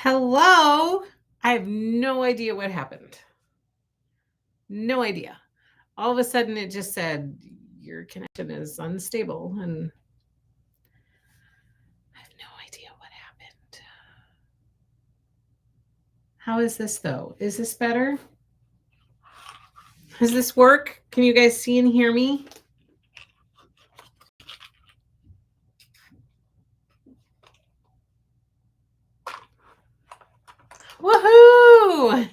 Hello. I have no idea what happened. No idea. All of a sudden, it just said your connection is unstable, and I have no idea what happened. How is this, though? Is this better? Does this work? Can you guys see and hear me? Woohoo!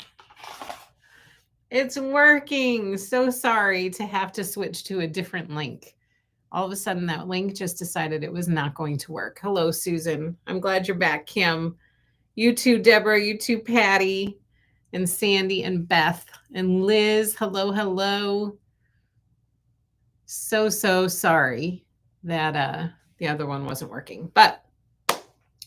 It's working. So sorry to have to switch to a different link. All of a sudden, that link just decided it was not going to work. Hello, Susan. I'm glad you're back, Kim. You too, Deborah. You too, Patty, and Sandy, and Beth, and Liz. Hello, hello. So sorry that the other one wasn't working. But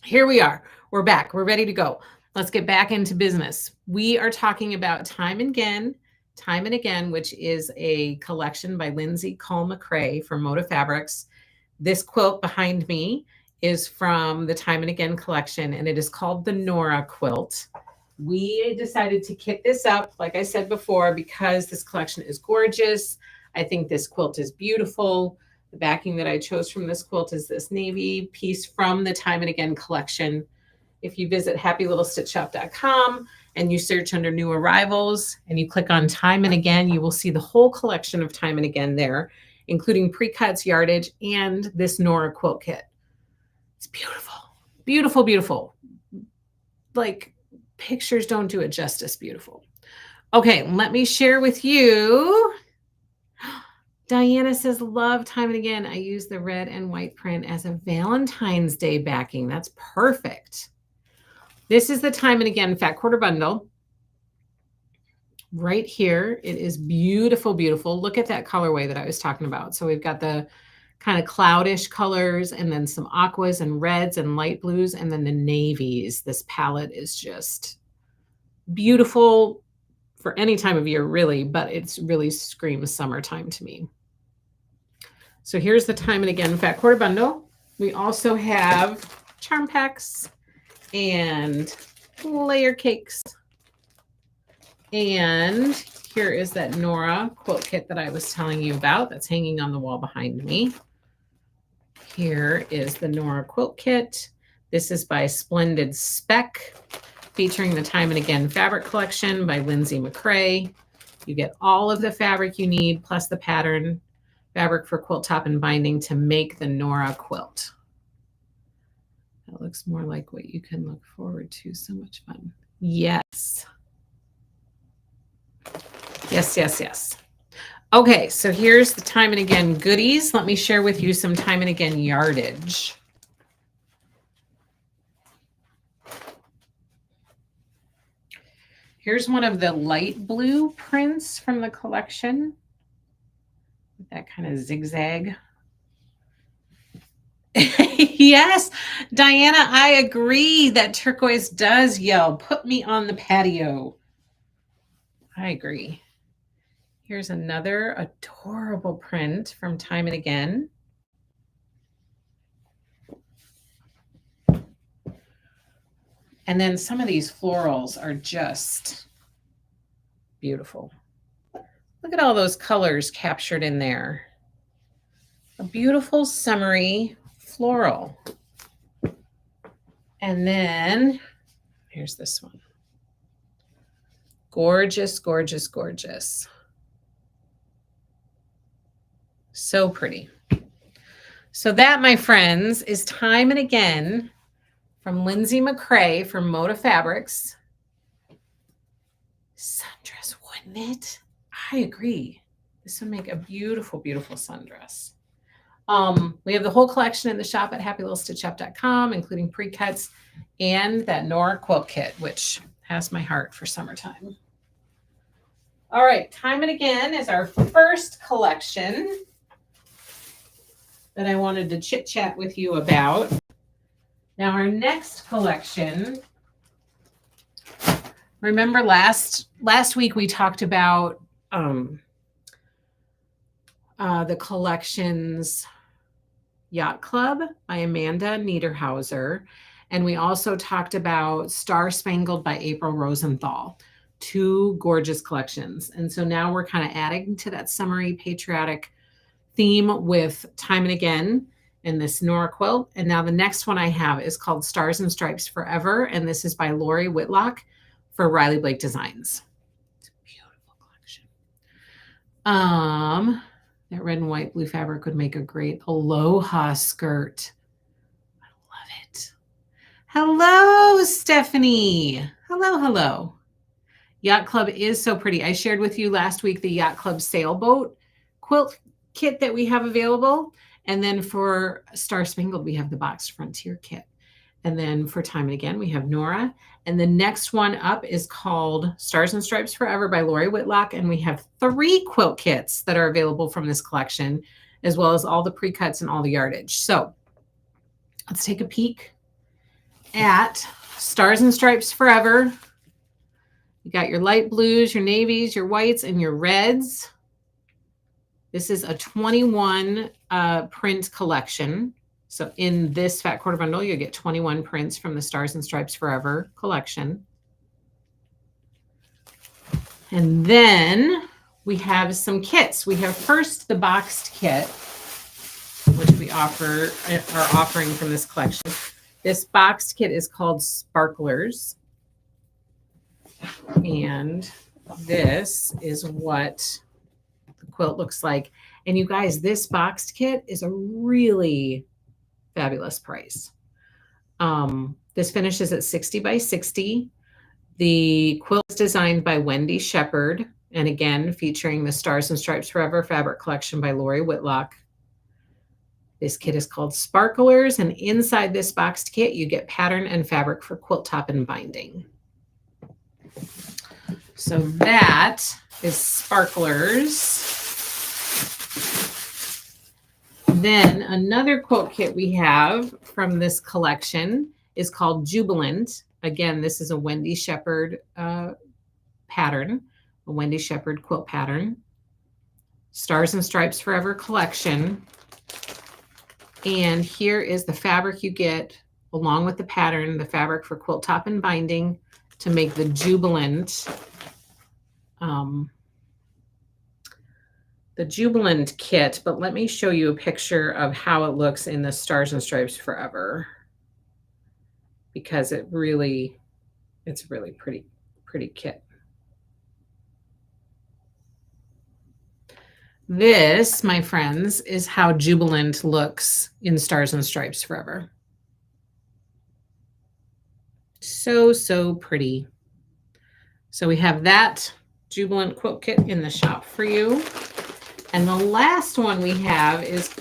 here we are. We're back. We're ready to go. Let's get back into business. We are talking about Time and Again, which is a collection by Lindsay Cole McCrae from Moda Fabrics. This quilt behind me is from the Time and Again collection, and it is called the Nora quilt. We decided to kit this up, like I said before, because this collection is gorgeous. I think this quilt is beautiful. The backing that I chose from this quilt is this navy piece from the Time and Again collection. If you visit happylittlestitchshop.com and you search under new arrivals and you click on Time and Again, you will see the whole collection of Time and Again there, including pre-cuts, yardage, and this Nora quilt kit. It's beautiful, beautiful, beautiful. Like, pictures don't do it justice beautiful. Okay, let me share with you. Diana says, love Time and Again. I use the red and white print as a Valentine's Day backing. That's perfect. This is the Time and Again Fat Quarter Bundle. Right here, it is beautiful, beautiful. Look at that colorway that I was talking about. So we've got the kind of cloudish colors, and then some aquas and reds and light blues, and then the navies. This palette is just beautiful for any time of year, really, but it's really screams summertime to me. So here's the Time and Again Fat Quarter Bundle. We also have charm packs and layer cakes. And here is that Nora quilt kit that I was telling you about that's hanging on the wall behind me. Here is the Nora quilt kit. This is by Splendid Spec, featuring the Time and Again fabric collection by Lindsay McCrae. You get all of the fabric you need, plus the pattern fabric for quilt top and binding to make the Nora quilt. That looks more like what you can look forward to. So much fun. Yes. Yes, yes, yes. Okay, so here's the Time and Again goodies. Let me share with you some Time and Again yardage. Here's one of the light blue prints from the collection. With that kind of zigzag. Yes, Diana, I agree that turquoise does yell, put me on the patio. I agree. Here's another adorable print from Time and Again. And then some of these florals are just beautiful. Look at all those colors captured in there. A beautiful summery floral. And then here's this one. Gorgeous, gorgeous, gorgeous. So pretty. So that, my friends, is Time and Again from Lindsay McCrae from Moda Fabrics. Sundress, wouldn't it? I agree. This would make a beautiful, beautiful sundress. We have the whole collection in the shop at happylittlestitchshop.com, including pre-cuts and that Nora quilt kit, which has my heart for summertime. All right, Time and Again is our first collection that I wanted to chit chat with you about. Now, our next collection, remember last week we talked about the collections Yacht Club by Amanda Niederhauser. And we also talked about Star Spangled by April Rosenthal. 2 gorgeous collections. And so now we're kind of adding to that summery patriotic theme with Time and Again and this Nora quilt. And now the next one I have is called Stars and Stripes Forever. And this is by Lori Whitlock for Riley Blake Designs. It's a beautiful collection. That red and white blue fabric would make a great Aloha skirt. I love it. Hello, Stephanie. Hello, hello. Yacht Club is so pretty. I shared with you last week the Yacht Club sailboat quilt kit that we have available. And then for Star Spangled, we have the boxed frontier kit. And then for Time and Again, we have Nora. And the next one up is called Stars and Stripes Forever by Lori Whitlock. And we have 3 quilt kits that are available from this collection, as well as all the pre-cuts and all the yardage. So let's take a peek at Stars and Stripes Forever. You got your light blues, your navies, your whites, and your reds. This is a 21 print collection. So in this fat quarter bundle, you get 21 prints from the Stars and Stripes Forever collection. And then we have some kits. We have first the boxed kit, which we are offering from this collection. This boxed kit is called Sparklers. And this is what the quilt looks like. And you guys, this boxed kit is a really fabulous price. This finishes at 60 by 60. The quilt is designed by Wendy Shepard, and again, featuring the Stars and Stripes Forever fabric collection by Lori Whitlock. This kit is called Sparklers, and inside this boxed kit, you get pattern and fabric for quilt top and binding. So that is Sparklers. Then another quilt kit we have from this collection is called Jubilant. Again, this is a Wendy Shepard pattern, a Wendy Shepard quilt pattern. Stars and Stripes Forever collection. And here is the fabric you get along with the pattern, the fabric for quilt top and binding to make the Jubilant kit. But let me show you a picture of how it looks in the Stars and Stripes Forever, because it's really pretty kit. This, my friends, is how Jubilant looks in Stars and Stripes Forever. So, so pretty. So we have that Jubilant quilt kit in the shop for you. And the last one we have is,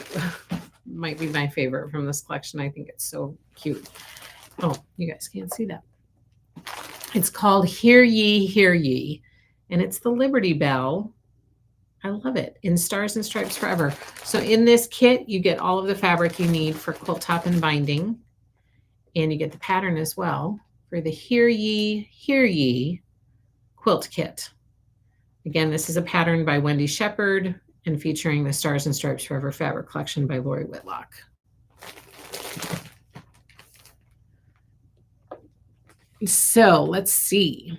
might be my favorite from this collection. I think it's so cute. Oh, you guys can't see that. It's called Hear Ye, Hear Ye. And it's the Liberty Bell. I love it, in Stars and Stripes Forever. So in this kit, you get all of the fabric you need for quilt top and binding. And you get the pattern as well for the Hear Ye quilt kit. Again, this is a pattern by Wendy Shepard and featuring the Stars and Stripes Forever fabric collection by Lori Whitlock. So let's see.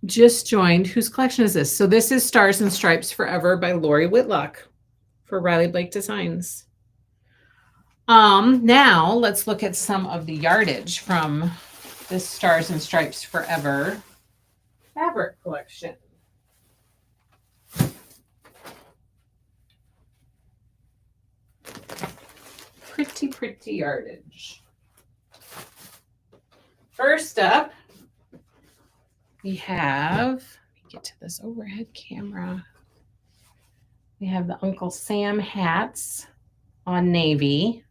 Just joined. Whose collection is this? So this is Stars and Stripes Forever by Lori Whitlock for Riley Blake Designs. Now let's look at some of the yardage from this Stars and Stripes Forever fabric collection. Pretty yardage. First up, we have, let me get to this overhead camera. We have the Uncle Sam hats on navy.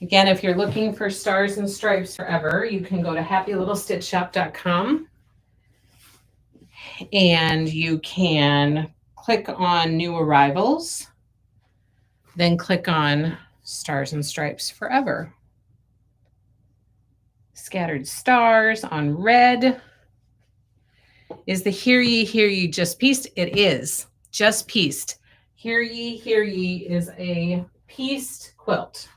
Again, if you're looking for Stars and Stripes Forever, you can go to happylittlestitchshop.com and you can click on New Arrivals, then click on Stars and Stripes Forever. Scattered Stars on red. Is the Hear Ye just pieced? It is just pieced. Hear Ye is a pieced quilt.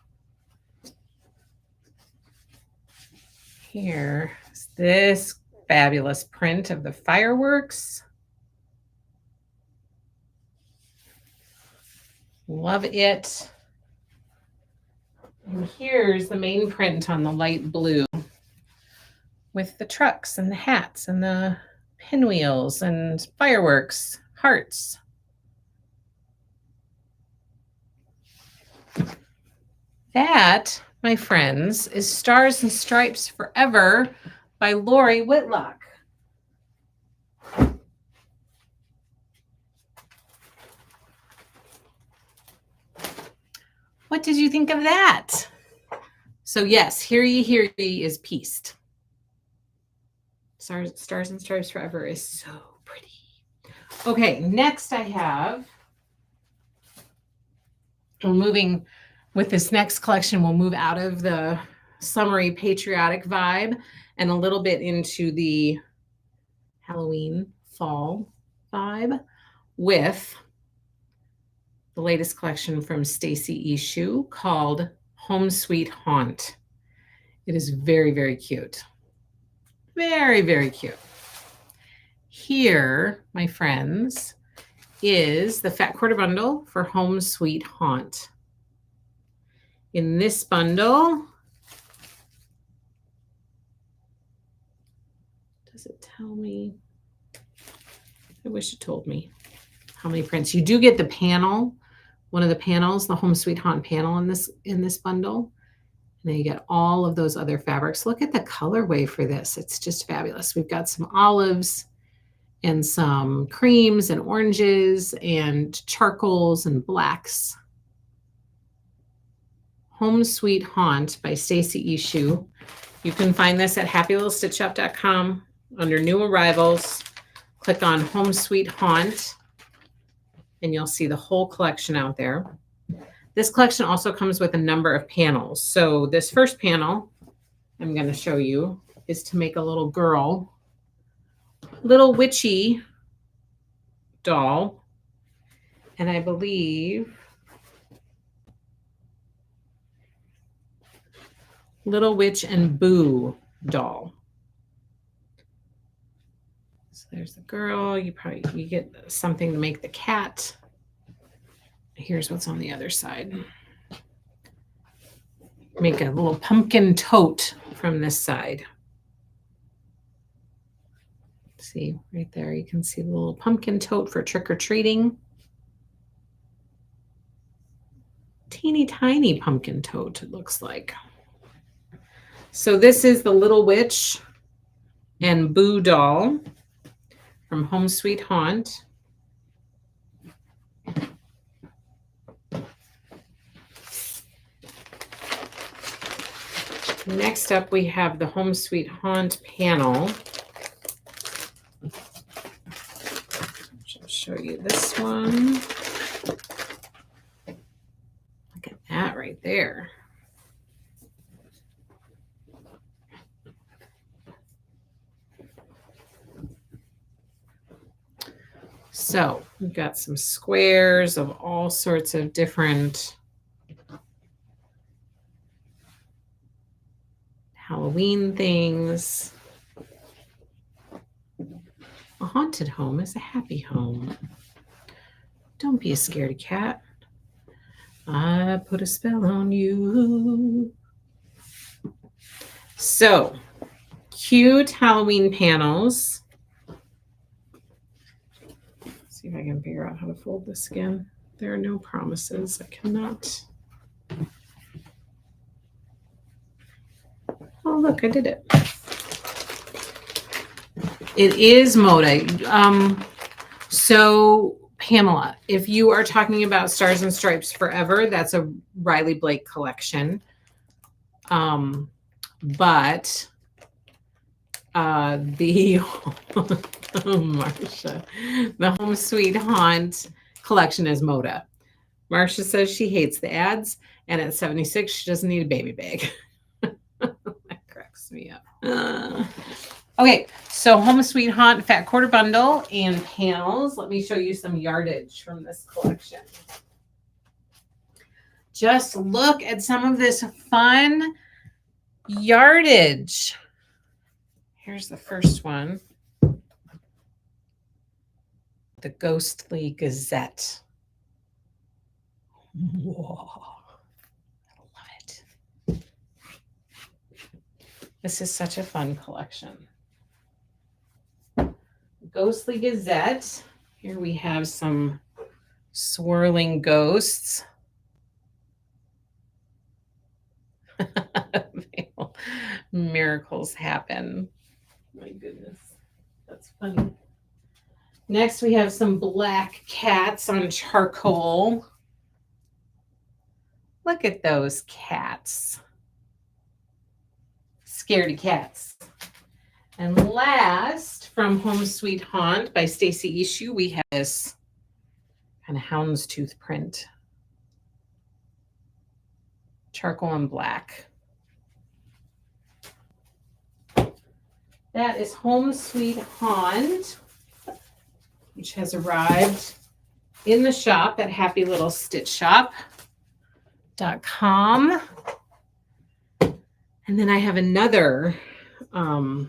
Here's this fabulous print of the fireworks. Love it. And here's the main print on the light blue with the trucks and the hats and the pinwheels and fireworks, hearts. That, my friends, is Stars and Stripes Forever by Lori Whitlock. What did you think of that? So yes, Hear Ye is pieced. Stars and Stripes Forever is so pretty. Okay, next I have, we're moving with this next collection, we'll move out of the summery patriotic vibe and a little bit into the Halloween fall vibe with the latest collection from Stacy Ishu called Home Sweet Haunt. It is very, very cute. Very, very cute. Here, my friends, is the Fat Quarter Bundle for Home Sweet Haunt. In this bundle, does it tell me? I wish it told me how many prints. You do get the panel, one of the panels, the Home Sweet Haunt panel in this bundle. And then you get all of those other fabrics. Look at the colorway for this. It's just fabulous. We've got some olives and some creams and oranges and charcoals and blacks. Home Sweet Haunt by Stacy Ishu. You can find this at happylittlestitchshop.com under new arrivals. Click on Home Sweet Haunt and you'll see the whole collection out there. This collection also comes with a number of panels. So this first panel I'm going to show you is to make a little girl, little witchy doll. And I believe Little Witch and Boo doll. So there's the girl. You get something to make the cat. Here's what's on the other side. Make a little pumpkin tote from this side. See right there, you can see the little pumpkin tote for trick-or-treating. Teeny tiny pumpkin tote, it looks like. So this is the Little Witch and Boo doll from Home Sweet Haunt. Next up, we have the Home Sweet Haunt panel. I'll show you this one. Look at that right there. So we've got some squares of all sorts of different Halloween things. A haunted home is a happy home. Don't be a scaredy cat. I put a spell on you. So, cute Halloween panels. See if I can figure out how to fold this again. There are no promises. I cannot. Oh, look, I did it. It is Moda. So, Pamela, if you are talking about Stars and Stripes Forever, that's a Riley Blake collection. But the Marcia, the Home Sweet Haunt collection is Moda. Marcia says she hates the ads, and at 76, she doesn't need a baby bag. That cracks me up. Okay, so Home Sweet Haunt Fat Quarter Bundle and panels. Let me show you some yardage from this collection. Just look at some of this fun yardage. Here's the first one. The Ghostly Gazette. Whoa. I love it. This is such a fun collection. Ghostly Gazette. Here we have some swirling ghosts. Miracles happen. My goodness, that's funny. Next, we have some black cats on charcoal. Look at those cats. Scaredy cats. And last, from Home Sweet Haunt by Stacy Issue, we have this kind of houndstooth print. Charcoal and black. That is Home Sweet Haunt, which has arrived in the shop at happylittlestitchshop.com. And then I have another fun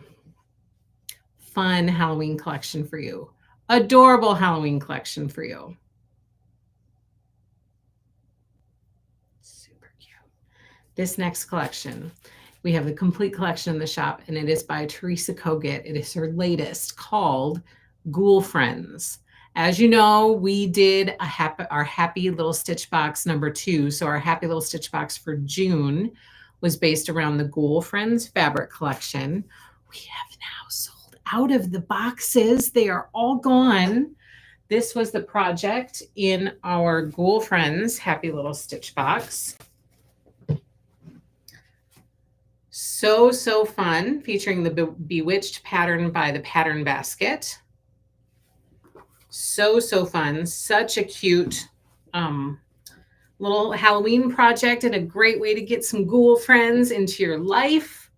Halloween collection for you. Adorable Halloween collection for you. Super cute. This next collection, we have the complete collection in the shop, and it is by Teresa Kogut. It is her latest, called Ghoul Friends. As you know, we did our Happy Little Stitch Box #2. So our Happy Little Stitch Box for June was based around the Ghoul Friends fabric collection. We have now sold out of the boxes. They are all gone. This was the project in our Ghoul Friends Happy Little Stitch Box. So fun, featuring the Bewitched pattern by the Pattern Basket. So fun. Such a cute little Halloween project and a great way to get some Ghoul Friends into your life.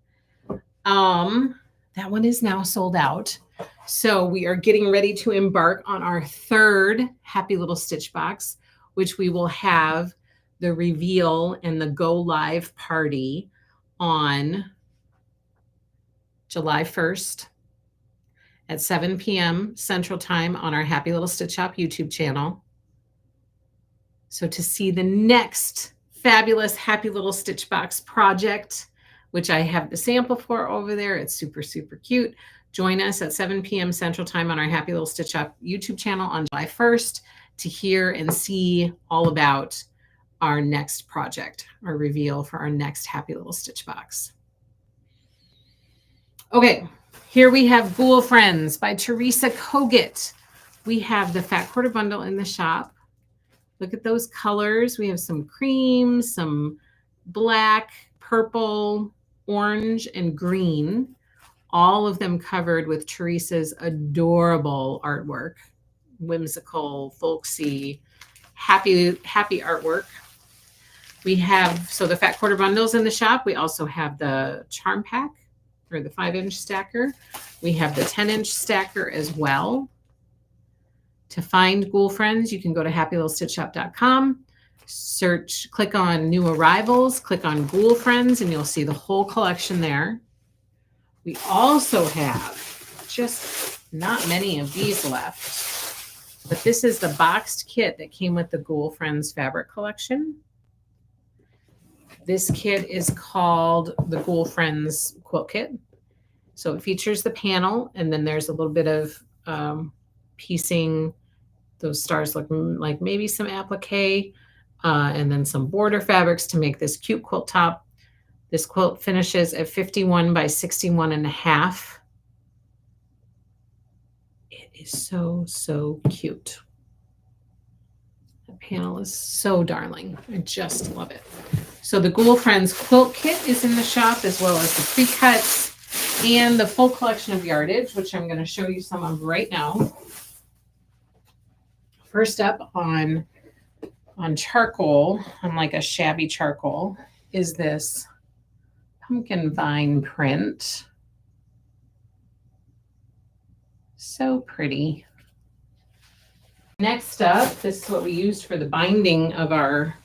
That one is now sold out. So we are getting ready to embark on our third Happy Little Stitch Box, which we will have the reveal and the go live party on July 1st at 7 p.m. Central Time on our Happy Little Stitch Shop YouTube channel. So to see the next fabulous Happy Little Stitch Box project, which I have the sample for over there, it's super cute. Join us at 7 p.m. Central Time on our Happy Little Stitch Shop YouTube channel on July 1st to hear and see all about our next project, our reveal for our next Happy Little Stitch Box. Okay, here we have Ghoul Friends by Teresa Kogut. We have the Fat Quarter Bundle in the shop. Look at those colors. We have some cream, some black, purple, orange, and green. All of them covered with Teresa's adorable artwork. Whimsical, folksy, happy artwork. We have, so the Fat Quarter Bundles in the shop. We also have the Charm Pack, or the 5-inch stacker. We have the 10-inch stacker as well. To find Ghoul Friends, you can go to happylittlestitchshop.com, search, click on New Arrivals, click on Ghoul Friends, and you'll see the whole collection there. We also have just not many of these left, but this is the boxed kit that came with the Ghoul Friends fabric collection. This kit is called the Ghoul Friends Quilt Kit. So it features the panel, and then there's a little bit of piecing. Those stars look like maybe some applique, and then some border fabrics to make this cute quilt top. This quilt finishes at 51 by 61.5. It is so cute. The panel is so darling. I just love it. So the Ghoul Friends Quilt Kit is in the shop, as well as the pre-cuts and the full collection of yardage, which I'm going to show you some of right now. First up on charcoal, on like a shabby charcoal, is this pumpkin vine print. So pretty. Next up, this is what we used for the binding of our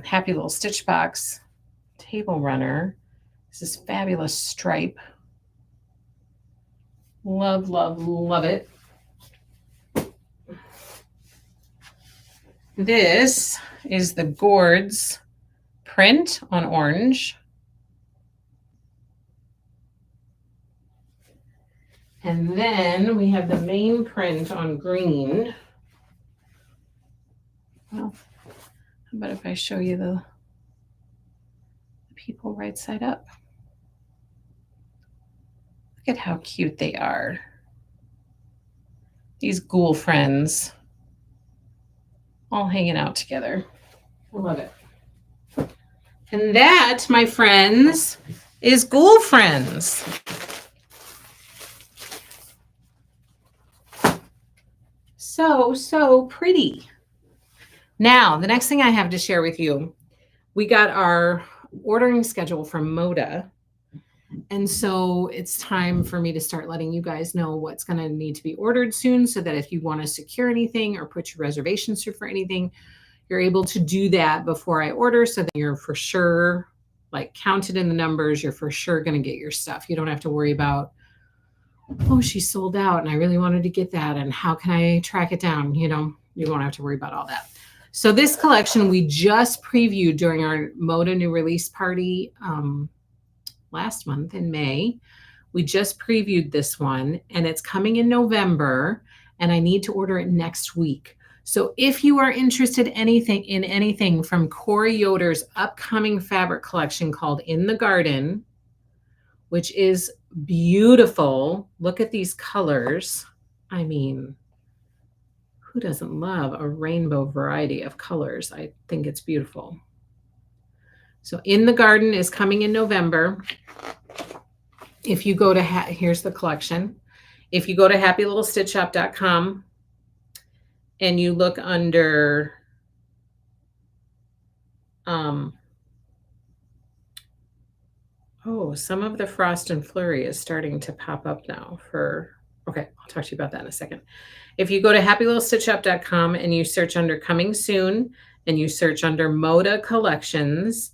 Happy Little Stitch Box table runner. This is fabulous stripe. Love, love, love it. This is the Gourds print on orange. And then we have the main print on green. Well, how about if I show you the people right side up? Look at how cute they are. These ghoul friends all hanging out together. I love it. And that, my friends, is Ghoul Friends. So pretty. Now, the next thing I have to share with you, we got our ordering schedule from Moda. And so it's time for me to start letting you guys know what's going to need to be ordered soon, so that if you want to secure anything or put your reservations through for anything, you're able to do that before I order, so that you're for sure, like, counted in the numbers. You're for sure going to get your stuff. You don't have to worry about, oh, she sold out and I really wanted to get that, and how can I track it down? You know, you won't have to worry about all that. So this collection we just previewed during our Moda new release party last month in May. We just previewed this one, and it's coming in November, and I need to order it next week. So if you are interested in anything from Corey Yoder's upcoming fabric collection called In the Garden, which is beautiful. Look at these colors. I mean, who doesn't love a rainbow variety of colors? I think it's beautiful. So In the Garden is coming in November. If you go to, here's the collection. If you go to happylittlestitchshop.com and you look under some of the Frost and Flurry is starting to pop up now okay, I'll talk to you about that in a second. If you go to happylittlestitchshop.com and you search under Coming Soon, and you search under Moda Collections,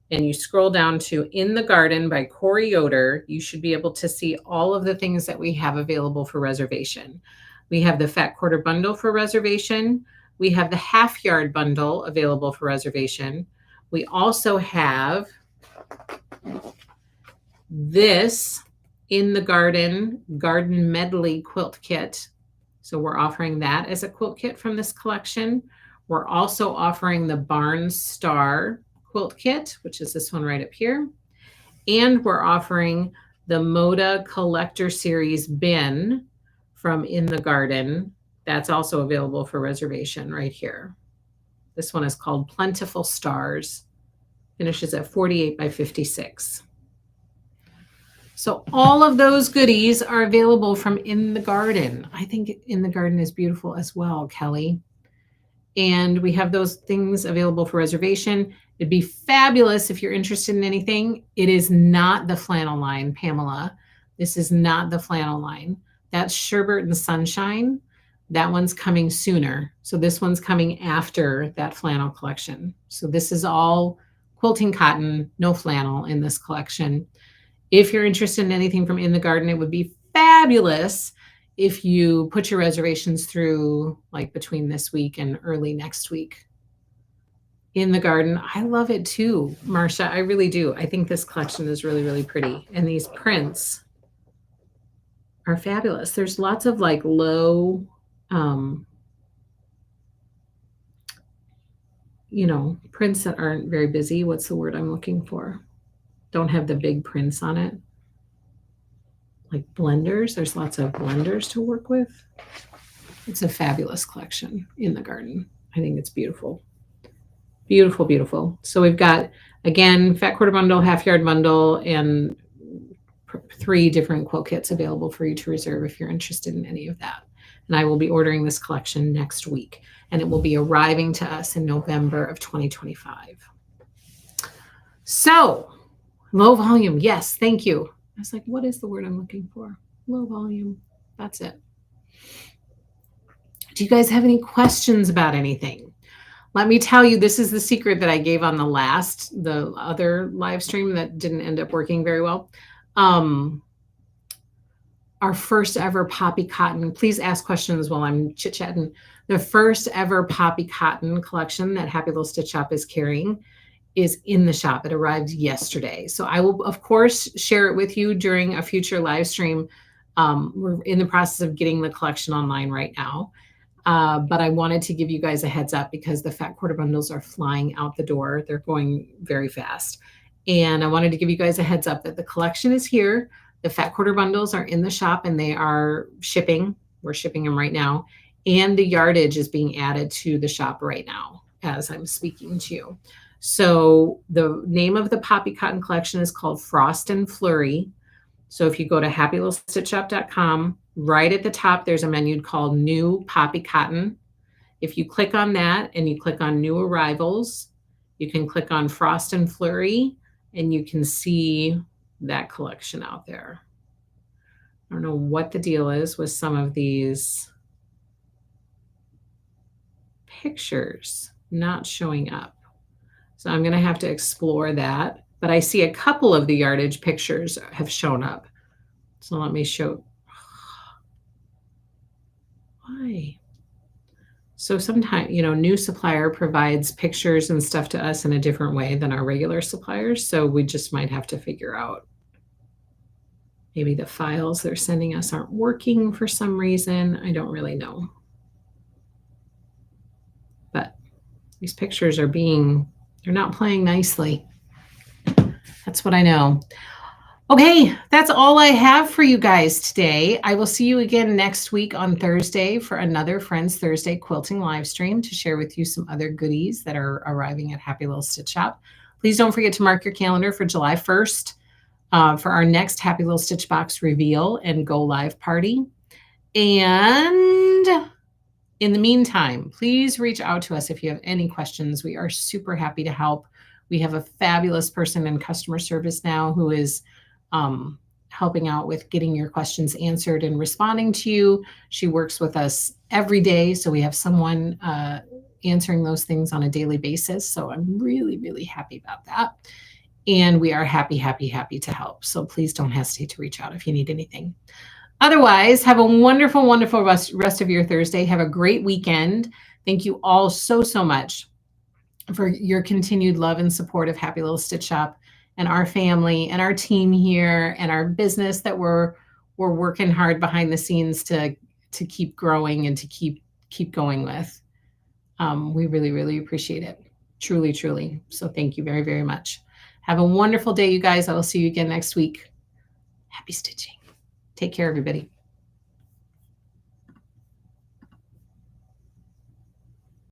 and you scroll down to In the Garden by Corey Yoder, you should be able to see all of the things that we have available for reservation. We have the Fat Quarter Bundle for reservation. We have the Half Yard Bundle available for reservation. We also have this In the Garden Garden Medley Quilt Kit. So we're offering that as a quilt kit from this collection. We're also offering the Barnes Star Quilt Kit, which is this one right up here. And we're offering the Moda Collector Series bin from In the Garden. That's also available for reservation right here. This one is called Plentiful Stars. Finishes at 48 by 56. So all of those goodies are available from In the Garden. I think In the Garden is beautiful as well, Kelly. And we have those things available for reservation. It'd be fabulous if you're interested in anything. It is not the flannel line, Pamela. This is not the flannel line. That's Sherbert and Sunshine. That one's coming sooner. So this one's coming after that flannel collection. So this is all quilting cotton, no flannel in this collection. If you're interested in anything from In the Garden, it would be fabulous if you put your reservations through like between this week and early next week. In the Garden, I love it too, Marcia. I really do. I think this collection is really, really pretty. And these prints are fabulous. There's lots of like low, prints that aren't very busy. What's the word I'm looking for? Don't have the big prints on it. Like blenders. There's lots of blenders to work with. It's a fabulous collection, In the Garden. I think it's beautiful. Beautiful, beautiful. So we've got, again, Fat Quarter Bundle, Half Yard Bundle, and 3 different quilt kits available for you to reserve if you're interested in any of that. And I will be ordering this collection next week, and it will be arriving to us in November of 2025. So, low volume. Yes, thank you. I was like, what is the word I'm looking for? Low volume. That's it. Do you guys have any questions about anything? Let me tell you, this is the secret that I gave on the other live stream that didn't end up working very well. Our first ever poppy cotton, please ask questions while I'm chit-chatting. The first ever poppy cotton collection that Happy Little Stitch Shop is carrying is in the shop. It arrived yesterday. So I will, of course, share it with you during a future live stream. We're in the process of getting the collection online right now. But I wanted to give you guys a heads up because the fat quarter bundles are flying out the door. They're going very fast. And I wanted to give you guys a heads up that the collection is here. The fat quarter bundles are in the shop and they are shipping. We're shipping them right now. And the yardage is being added to the shop right now as I'm speaking to you. So the name of the Poppy Cotton collection is called Frost and Flurry. So if you go to happylittlestitchshop.com, right at the top, there's a menu called New Poppy Cotton. If you click on that and you click on New Arrivals, you can click on Frost and Flurry and you can see that collection out there. I don't know what the deal is with some of these pictures not showing up. So I'm going to have to explore that. But I see a couple of the yardage pictures have shown up. So let me show. Why? So sometimes, new supplier provides pictures and stuff to us in a different way than our regular suppliers. So we just might have to figure out. Maybe the files they're sending us aren't working for some reason. I don't really know. But these pictures are they're not playing nicely. That's what I know. Okay, that's all I have for you guys today. I will see you again next week on Thursday for another Friends Thursday quilting live stream to share with you some other goodies that are arriving at Happy Little Stitch Shop. Please don't forget to mark your calendar for July 1st for our next Happy Little Stitch Box reveal and go live party. And in the meantime, please reach out to us if you have any questions. We are super happy to help. We have a fabulous person in customer service now who is helping out with getting your questions answered and responding to you. She works with us every day, so we have someone answering those things on a daily basis. So I'm really, really happy about that. And we are happy to help. So please don't hesitate to reach out if you need anything. Otherwise, have a wonderful, wonderful rest of your Thursday. Have a great weekend. Thank you all so, so much for your continued love and support of Happy Little Stitch Shop and our family and our team here and our business that we're working hard behind the scenes to keep growing and to keep going with. We really, really appreciate it. Truly, truly. So thank you very, very much. Have a wonderful day, you guys. I will see you again next week. Happy stitching. Take care, everybody.